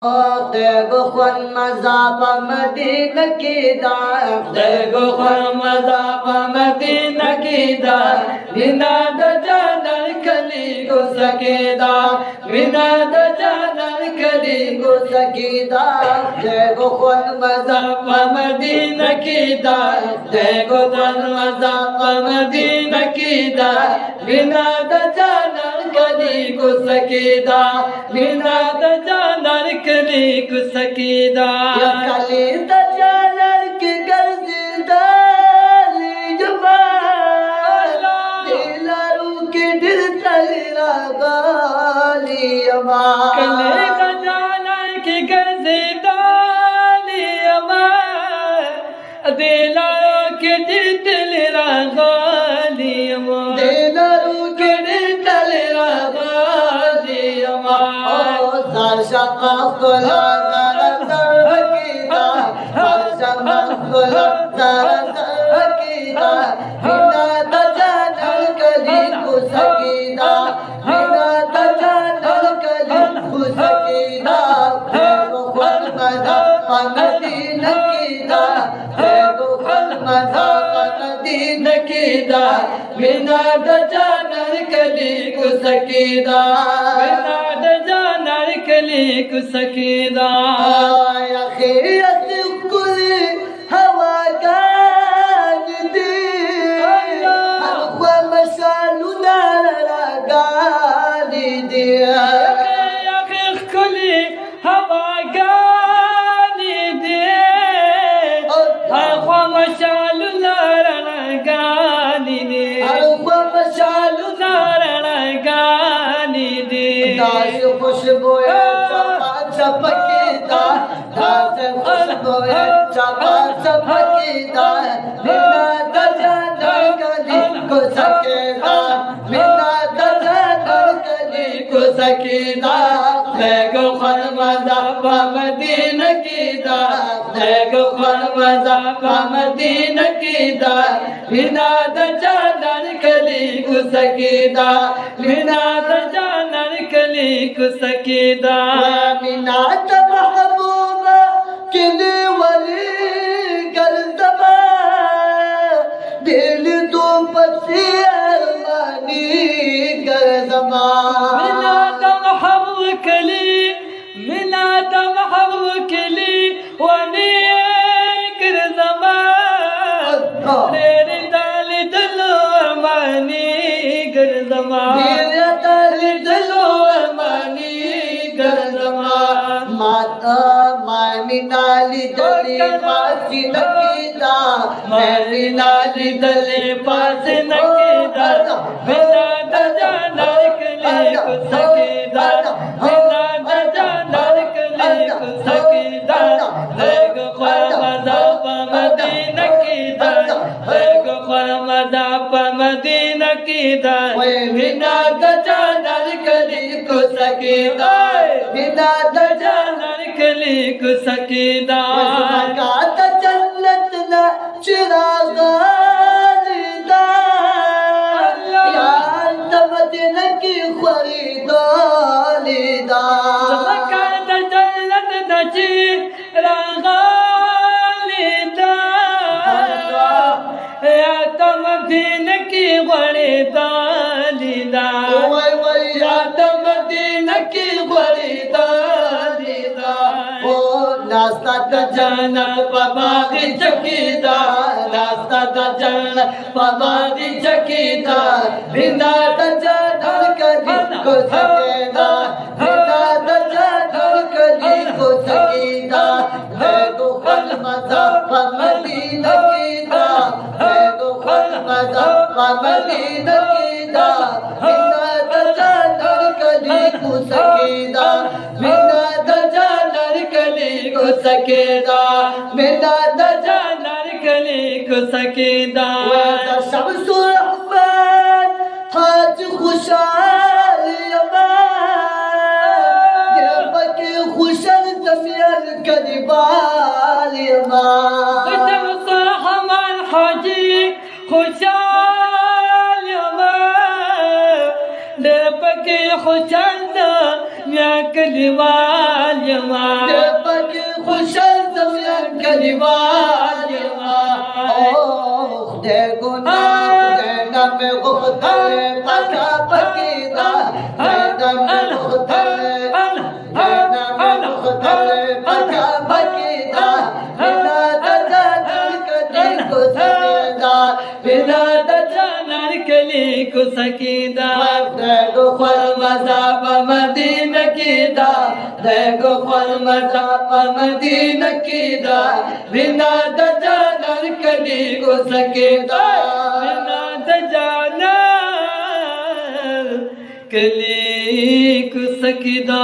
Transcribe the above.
Dego Juan Mazapa Medina Kida, Dego Juan Mazapa Medina Kida, Vina da Jana Kali Gusakida, Vina da Jana Kali Gusakida, Dego Juan Mazapa Medina Kida, Dego Juan Mazapa Medina Kida, Vina da Jana Kali Gusakida, Vina da Jana कली कुसकीदा या कली तजालर की गर्जिदाली जमाल दिलारू के दिल तलरा गाली अमा कली तजालर की गर्जिदाली अमा दिलारू के दिल तलरा गाली अमा दिलारू के दिल तलरा गाली अमा Sarşama kula zarakida, sarşama kula zarakida, Bina da canal kali kusakida, Bina da canal kali kusakida, Dego Juan Mazapa Medina Kida, Dego Juan Mazapa Medina Kida, Bina da canal kali kusakida, Bina da canal kali kusakida ya khiyat kul hawa ganidi wa masaluna la ganidi ya khiyat kul hawa ganidi wa masaluna la ganidi wa masaluna la ganidi das खुशबू चपकीदा दास खुशबू चपा चपकीदा बिना दजाना कली को सकेदा बिना दजाना कली को सकेदा देगो खन मज़ापा Medina कीदा देगो खन मज़ापा मदीना कीदा बिना दजाना कली को सकेदा बिना दजाना कली को सकेदा मिनात महबूबा किले वाली गलदबा दिल तो पसी अरमानी गलदबा मिनात महबूब कली मिनात महबूब कली वाली गलदबा तेरे दाल दलो अरमानी गलदबा तेरे दाल दलो अरमानी गलदबा माता मानी नाली दले पास नकीदा मेरी नाली दले पास नकीदा बिना दजाना कली को सकीदा बिना दजाना कली को सकीदा देगो ख्वार मज़ापा मदीना कीदा देगो ख्वार मज़ापा मदीना कीदा बिना दजाना कली को सकीदा बिना दजाना कली को सकीदा का जन्नत ना चिरागा दा यार मदीना की खरीदालीदा का जन्नत ना चिरागा दा या मदीना की खरीदालीदा या मदीना की खरीदालीदा नास्ता दजाना पबागी चकीदा नास्ता दजाना पबागी चकीदा बिना दजाना कली को सकेदा बिना दजाना कली को सकेदा देगो खल मज़ापा मदीना कीदा देगो खल मज़ापा मदीना कीदा बिना दजाना कली को सकेदा बिना दजाना कली को सकेदा बिना दजाना कली को सकेदा वैसा शम्सुल रहमान ताज खुशाल यमान जब के खुशल तमियल कदबाल यमान शम्सुल रहमान हाजी खुशाल यमान जब के खुशल तमियल कदबाल वालिमा पग खुशल जमियन कलीवाल खुदे गुना खुदे नम गुफ्तल पका पकीदा नम गुफ्तल नम गुफ्तल पका पकीदा बिना दजानर कली को सकीदा बिना दजानर कली को सकीदा देखो फल मज़ाब मदीना कीदा देखो फल मज़ाब मदीना कीदा बिना दजानर कली को सकीदा बिना दजानर कली को सकीदा।